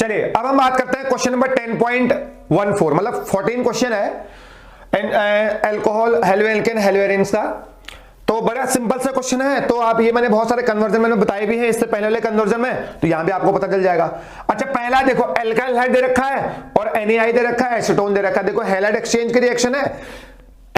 चलिए अब हम बात करते हैं क्वेश्चन नंबर 10.14, मतलब 14 क्वेश्चन है एल्कोहल हेलोएल्केन हेलोएरिन्स का। तो बड़ा सिंपल सा क्वेश्चन है, तो आप ये मैंने बहुत सारे कन्वर्जन मैंने बताए भी हैं इससे पहले वाले कन्वर्जन में, तो यहां भी आपको पता चल जाएगा। अच्छा पहला देखो एल्काइल हाइड दे रखा है और NaI दे रखा है, एसीटोन दे रखा है। देखो हैलाइड एक्सचेंज की रिएक्शन है,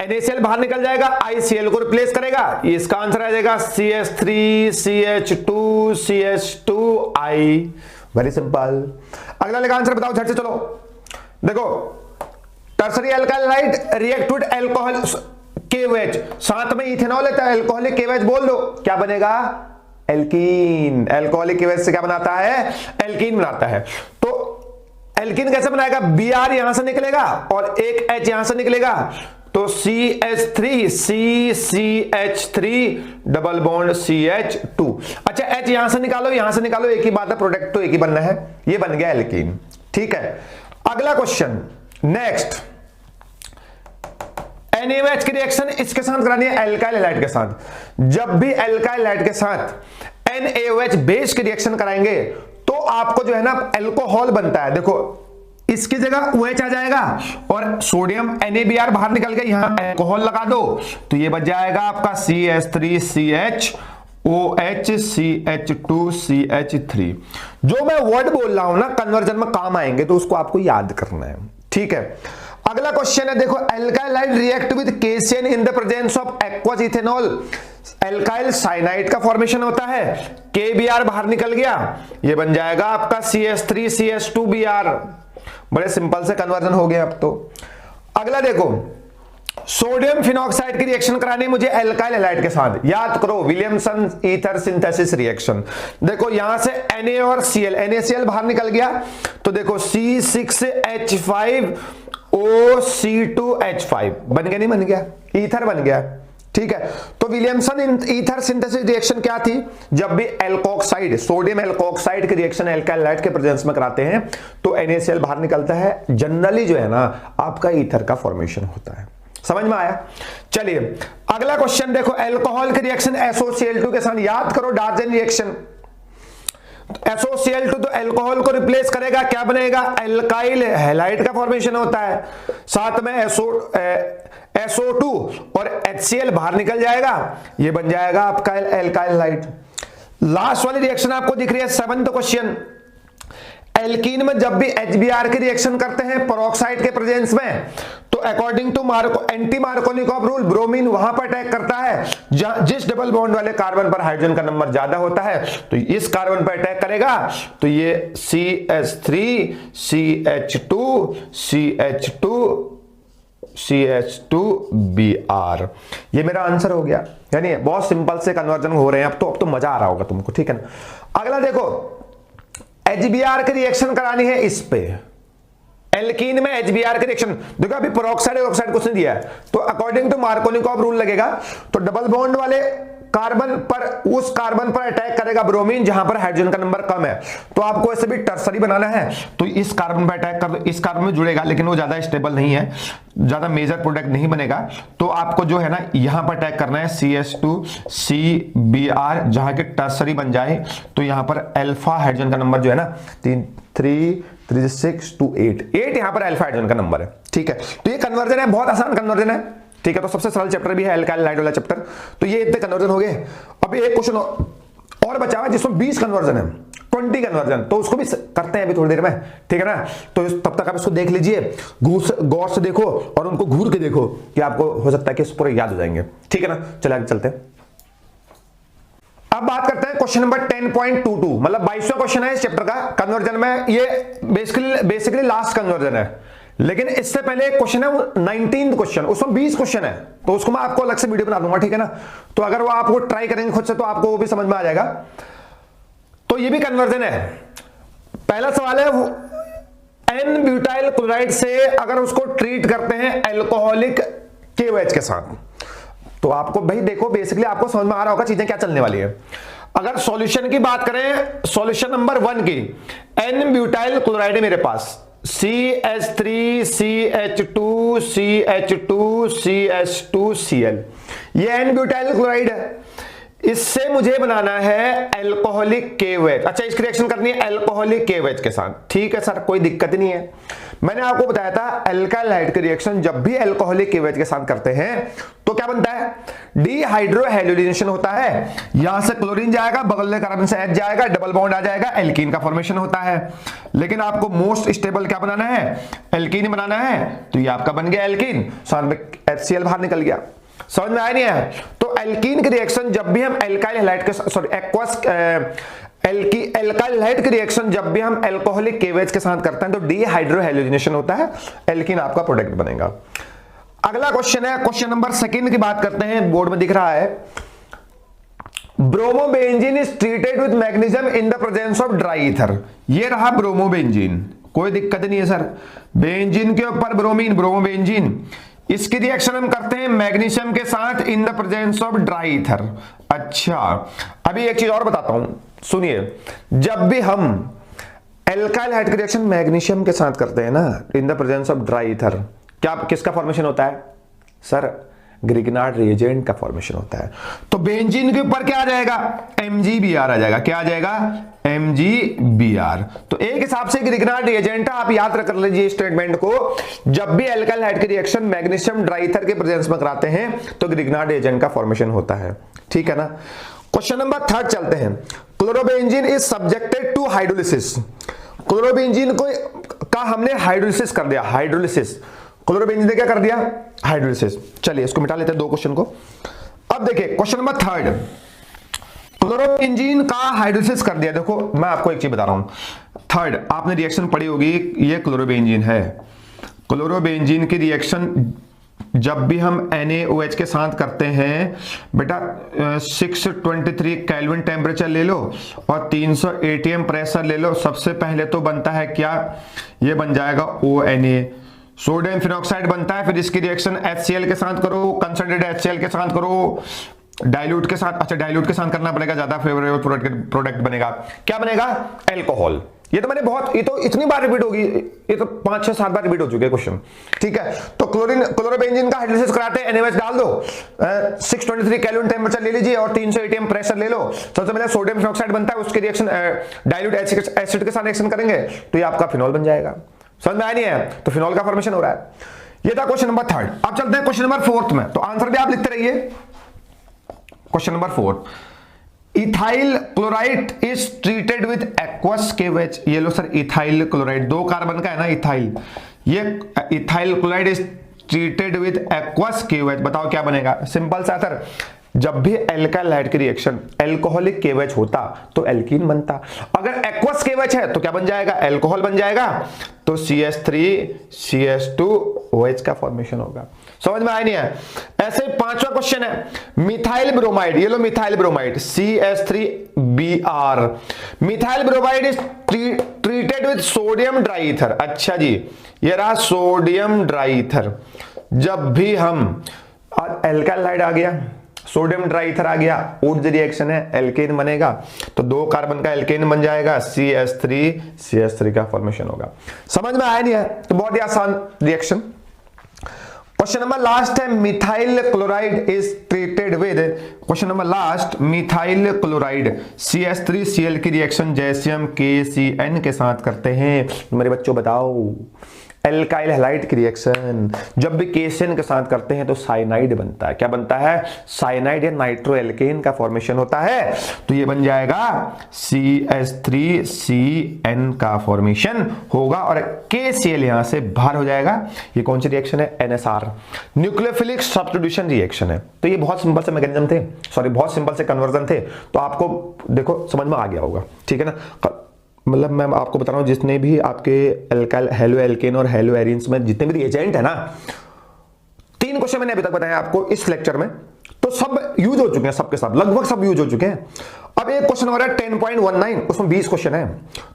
NaCl बाहर निकल जाएगा, ICl को रिप्लेस करेगा, इसका आंसर आ जाएगा CH3CH2CH2I। Very simple. अगला वाले का आंसर बताओ झट से, चलो देखो tertiary alkyl hide react with alcohol KOH, साथ में इथेनॉल लेता है, अल्कोहलिक KOH बोल दो, क्या बनेगा? एल्कीन। अल्कोहलिक KOH से क्या बनाता है? एल्कीन बनाता है। तो एल्कीन कैसे बनाएगा? Br यहां से निकलेगा और एक H यहां से निकलेगा, तो CH3 CCH3 double bond CH2। अच्छा H यहां से निकालो यहां से निकालो, एक ही बात है, प्रोडक्ट तो एक ही बनना है, ये बन गया एल्कीन। ठीक है, अगला क्वेश्चन नेक्स्ट, NaOH की रिएक्शन इसके साथ करानी है एल्काइल हैलाइड के साथ। जब भी एल्काइल हैलाइड के साथ NaOH बेस की रिएक्शन कराएंगे तो आपको जो है ना अल्कोहल बनता है। देखो इसकी जगह OH आ जाएगा और सोडियम NaBr बाहर निकल के यहां अल्कोहल लगा दो, तो ये बच जाएगा आपका CH3CHOH CH2CH3। जो मैं वर्ड बोल रहा हूं ना कन्वर्जन में काम आएंगे, तो उसको आपको याद करना है। ठीक है, अगला क्वेश्चन है देखो alkyl hide react with KCN in the presence of aqueous ethanol, alkyl cyanide का फॉर्मेशन होता है, KBr बाहर निकल गया, ये बन जाएगा आपका CH3CH2Br। बड़े सिंपल से कन्वर्जन हो गया अब तो। अगला देखो सोडियम फिनॉक्साइड की रिएक्शन करानी है मुझे एल्काइल हैलाइड के साथ, याद करो विलियमसन ईथर सिंथेसिस रिएक्शन। देखो यहां से Na और Cl, NaCl बाहर निकल गया, तो देखो C6H5OC2H5 बन गया, नहीं बन गया? ईथर बन गया। ठीक है, तो विलियमसन ईथर सिंथेसिस रिएक्शन क्या थी? जब भी एल्कोक्साइड सोडियम एल्कोक्साइड की रिएक्शन एल्काइल हैलाइड के प्रेजेंस में कराते हैं तो NaCl बाहर निकलता है, जनरली जो है ना आपका ईथर का फॉर्मेशन होता है। समझ में आया? चलिए अगला क्वेश्चन देखो एल्कोहल की रिएक्शन SOCl2 के साथ, याद करो डार्जन रिएक्शन। SOCl2 तो अल्कोहल को रिप्लेस करेगा, क्या बनेगा? एल्काइल हैलाइड का फॉर्मेशन होता है, साथ में SO2 और HCl बाहर निकल जाएगा, ये बन जाएगा आपका एल्काइल हैलाइड। लास्ट वाली रिएक्शन आपको दिख रही है 7th क्वेश्चन, एल्कीन में जब भी HBr की रिएक्शन करते हैं पेरोक्साइड के प्रेजेंस में, तो according to anti Markovnikov rule bromine वहां पर अटैक करता है जिस डबल बॉन्ड वाले कार्बन पर हाइड्रोजन का नंबर ज्यादा होता है, तो इस कार्बन पर अटैक करेगा, तो ये CH3CH2CH2Br, ये मेरा आंसर हो गया। यानी बहुत सिंपल से कन्वर्जन हो रहे हैं अब तो मजा आ रहा होगा तुमको। ठीक है ना, अगला देखो HBr की रिएक्शन करानी है इस पे, एल्कीन में HBr की रिएक्शन। देखो अभी पेरोक्साइड ऑक्साइड कुछ नहीं दिया है, तो अकॉर्डिंग टू मार्कोनिकॉव रूल लगेगा, तो डबल बॉन्ड वाले कार्बन पर उस कार्बन पर अटैक करेगा ब्रोमीन जहां पर हाइड्रोजन का नंबर कम है, तो आपको ऐसे भी टर्सरी बनाना है, तो इस कार्बन पर अटैक कर दो, इस कार्बन में जुड़ेगा लेकिन वो ज्यादा स्टेबल नहीं है, ज्यादा मेजर प्रोडक्ट नहीं बनेगा, तो आपको जो है ना यहां पर अटैक करना है CH2CBr, जहां के टर्सरी बन जाए, तो यहां पर अल्फा हाइड्रोजन का नंबर जो है ना 3,3,6,2,8 यहां पर अल्फा हाइड्रोजन का नंबर है। ठीक है, तो ये कन्वर्जन है, बहुत आसान कन्वर्जन है। ठीक है, तो सबसे सरल चैप्टर भी है एल्काइल हैलाइड वाला चैप्टर, तो ये इतने कन्वर्जन हो गए। अभी एक क्वेश्चन और बचा हुआ जिसमें 20 कन्वर्जन है, 20 कन्वर्जन, तो उसको भी करते हैं अभी थोड़ी देर में। ठीक है ना, तो तब तक आप इसको देख लीजिए, गौर से देखो और उनको घूर के देखो कि आपको हो सकता है कि पूरे याद हो जाएंगे। ठीक है ना, चलिए आगे चलते हैं। अब बात करते हैं क्वेश्चन नंबर 10.22, मतलब 22वां क्वेश्चन है इस चैप्टर का कन्वर्जन में। ये बेसिकली लास्ट कन्वर्जन है, लेकिन इससे पहले एक क्वेश्चन है 19th क्वेश्चन, उसमें 20 क्वेश्चन है, तो उसको मैं आपको अलग से वीडियो बना दूंगा। ठीक है ना, तो अगर वो आपको ट्राई करेंगे खुद से तो आपको वो भी समझ में आ जाएगा। तो ये भी कन्वर्जन है। पहला सवाल है एन ब्यूटाइल क्लोराइड से अगर उसको ट्रीट करते हैं अल्कोहलिक KOH के साथ, तो आपको भाई देखो बेसिकली आपको समझ में आ रहा होगा चीजें क्या चलने वाली है। अगर सॉल्यूशन की बात करें, सॉल्यूशन नंबर 1 की, एन ब्यूटाइल क्लोराइड है मेरे पास, CH3CH2CH2CH2Cl, ये एन ब्यूटाइल क्लोराइड है। इससे मुझे बनाना है एल्कोहलिक KOH। अच्छा, इसकी रिएक्शन करनी है एल्कोहलिक KOH के साथ। ठीक है सर, कोई दिक्कत नहीं है। मैंने आपको बताया था एल्काइल हाइड की रिएक्शन जब भी एल्कोहलिक KOH के साथ करते हैं तो क्या बनता है, डिहाइड्रोहेलोजिनेशन होता है। यहां से क्लोरीन जाएगा, बगल में कार्बन से H जाएगा, डबल बॉन्ड आ जाएगा, एल्कीन का फॉर्मेशन होता है। लेकिन आपको मोस्ट स्टेबल क्या बनाना है, एल्कीन बनाना है। तो ये आपका बन गया एल्कीन, साथ में HCl बाहर निकल गया। समझ में आया नहीं आया? तो एल्कीन की रिएक्शन जब भी हम एल्काइल हैलाइड के सॉरी एक्वस एल्काइल हैलाइड की रिएक्शन जब भी हम एल्कोहलिक KOH के साथ करते हैं तो डिहाइड्रोहेलोजिनेशन होता है, एल्कीन आपका प्रोडक्ट बनेगा। अगला क्वेश्चन है, क्वेश्चन नंबर 2 की बात करते हैं, बोर्ड में दिख रहा है। Bromobenzene is treated with magnesium in the presence of dry ether. ये रहा ब्रोमोबेंजीन, कोई दिक्कत नहीं है सर। बेंजीन के ऊपर ब्रोमीन, ब्रोमोबेंजीन, इसकी रिएक्शन हम करते हैं मैग्नीशियम के साथ in the presence of dry ether. अच्छा, अभी एक चीज और बताता हूं, सुनिए। जब भी हम एल्काइल हाइड की रिएक्शन मैग्नीशियम के साथ करते हैं ना in the presence of dry ether, क्या किसका फॉर्मेशन होता है सर, ग्रिग्नार्ड रिएजेंट का फॉर्मेशन होता है। तो बेंजीन के ऊपर क्या आ जाएगा, MgBr आ जाएगा। क्या आ जाएगा, MgBr। तो एक हिसाब से ग्रिग्नार्ड रिएजेंट, आप याद कर लीजिए स्टेटमेंट को, जब भी एल्काइल हाइड की रिएक्शन मैग्नीशियम ड्राईथर के प्रेजेंस में कराते हैं तो ग्रिग्नार्ड रिएजेंट का फॉर्मेशन होता है। ठीक है ना। क्वेश्चन नंबर 3 चलते हैं। Chlorobenzene is subjected to hydrolysis. Chlorobenzene को का हमने हाइड्रोलिसिस कर दिया, हाइड्रोलिसिस। क्लोरोबेंजीन ने क्या कर दिया, हाइड्रोलिसिस। चलिए इसको मिटा लेते हैं 2 क्वेश्चन को। अब देखिए क्वेश्चन नंबर 3, क्लोरोबेंजीन का हाइड्रोलिसिस कर दिया। देखो मैं आपको एक चीज बता रहा हूं, 3 आपने रिएक्शन पढ़ी होगी, ये क्लोरोबेंजीन है। क्लोरोबेंजीन की रिएक्शन जब भी हम NaOH के साथ करते हैं बेटा, 623 केल्विन टेम्परेचर ले लो और 300 ATM प्रेशर ले लो। सबसे पहले तो बनता है क्या, ये बन जाएगा ONA, सोडियम फिनॉक्साइड बनता है। फिर इसकी रिएक्शन HCl के साथ करो, कंसंट्रेटेड HCl के साथ करो, डाइल्यूट के साथ। अच्छा, डाइल्यूट के साथ करना पड़ेगा, ज्यादा फेवरेबल प्रोडक्ट बनेगा। क्या बनेगा, एल्कोहल। ये तो मैंने बहुत, ये तो इतनी बार रिपीट होगी, ये तो 5, 6, 7 बार रिपीट हो चुके हैं क्वेश्चन। ठीक है, तो क्लोरोबेंजीन का हाइड्रोलिसिस कराते हैं, NaOH डाल दो, 623 केल्विन टेम्परेचर ले लीजिए और 300 ATM प्रेशर ले लो। सबसे पहले सोडियम फिनॉक्साइड बनता है, उसकी रिएक्शन डाइल्यूट एसिड के साथ रिएक्शन करेंगे तो ये आपका फिनॉल बन जाएगा। समझ में आया नहीं है? तो फिनॉल का फॉर्मेशन हो रहा है। ये था क्वेश्चन नंबर 3। अब चलते हैं क्वेश्चन नंबर 4 में, तो आंसर भी आप लिखते रहिए। Question number 4, ethyl chloride is treated with aqueous KOH। ये लो सर, इथाइल क्लोराइड 2 कार्बन का है ना इथाइल, ये ethyl chloride is treated with aqueous KOH। बताओ क्या बनेगा, सिंपल सा सर, जब भी एल्काइल हाइड की रिएक्शन एल्कोहलिक KOH होता तो एल्कीन बनता। अगर एक्वस KOH है तो क्या बन जाएगा, एल्कोहल बन जाएगा। तो CH3CH2OH का फॉर्मेशन होगा। समझ में आया नहीं है? ऐसे 5वां क्वेश्चन है, मिथाइल ब्रोमाइड। ये लो methyl bromide, CH3Br। Methyl bromide is treated with sodium dry ether. अच्छा जी, ये रहा सोडियम ड्राईथर। जब भी हम एल्काइल हाइड आ गया, सोडियम ड्राईथर आ गया, वुड्स रिएक्शन है, एल्केन बनेगा। तो 2 कार्बन का एल्केन बन जाएगा, CH3 का फॉर्मेशन होगा। समझ में आया नहीं है? तो बहुत ही आसान रिएक्शन। क्वेश्चन नंबर लास्ट है, methyl chloride is treated with, question number last, methyl chloride CH3Cl की रिएक्शन जैसे हम KCN के साथ करते हैं। मेरे बच्चों बताओ, एल्काइल हैलाइड की रिएक्शन जब भी KCN के साथ करते हैं तो साइनाइड बनता है। क्या बनता है, साइनाइड या नाइट्रोएल्केन का फॉर्मेशन होता है। तो ये बन जाएगा CH3CN का फॉर्मेशन होगा और KCl यहां से बाहर हो जाएगा। ये कौन सी रिएक्शन है, NSR, न्यूक्लियोफिलिक सब्स्टिट्यूशन रिएक्शन है। तो ये बहुत सिंपल से मैकेनिज्म थे, सॉरी बहुत सिंपल से कन्वर्जन थे। तो आपको देखो समझ में आ गया होगा। ठीक है ना, मतलब मैं आपको बता रहा हूं, जितने भी आपके एल्काइल हेलो एल्केन और हेलो एरिन्स में जितने भी रिएजेंट है ना, 3 क्वेश्चन मैंने अभी तक बताया आपको इस लेक्चर में, तो सब यूज हो चुके हैं, सबके सब लगभग सब यूज हो चुके हैं। अब एक क्वेश्चन हो रहा है 10.19, उसमें 20 क्वेश्चन है,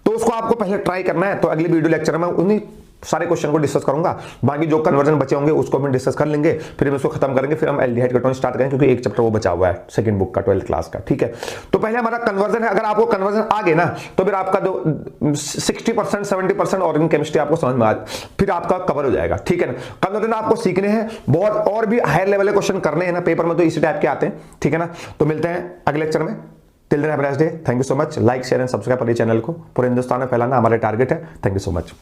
तो उसको आपको पहले ट्राई करना है। तो अगली वीडियो लेक्चर में उन्हीं सारे क्वेश्चन को डिस्कस करूंगा, बाकी जो कन्वर्जन बचे होंगे उसको हम डिस्कस कर लेंगे, फिर हम इसको खत्म करेंगे, फिर हम एल्डिहाइड कीटोन स्टार्ट करेंगे, क्योंकि एक चैप्टर वो बचा हुआ है सेकंड बुक का 12th क्लास का। ठीक है, तो पहले हमारा कन्वर्जन है। अगर आपको कन्वर्जन आ गए ना तो फिर आपका जो 60% 70% ऑर्गेनिक केमिस्ट्री आपको समझ में आ, फिर आपका कवर हो जाएगा। ठीक है ना, कन्वर्जन आपको सीखने हैं, बहुत और भी हायर लेवल के क्वेश्चन करने हैं ना पेपर में, तो इसी टाइप के आते हैं। ठीक है ना, तो मिलते हैं अगले लेक्चर में। Till then have a nice day. Thank you so much. Like share and subscribe करिए चैनल को, पूरे हिंदुस्तान में फैलाना हमारा टारगेट है। Thank you so much.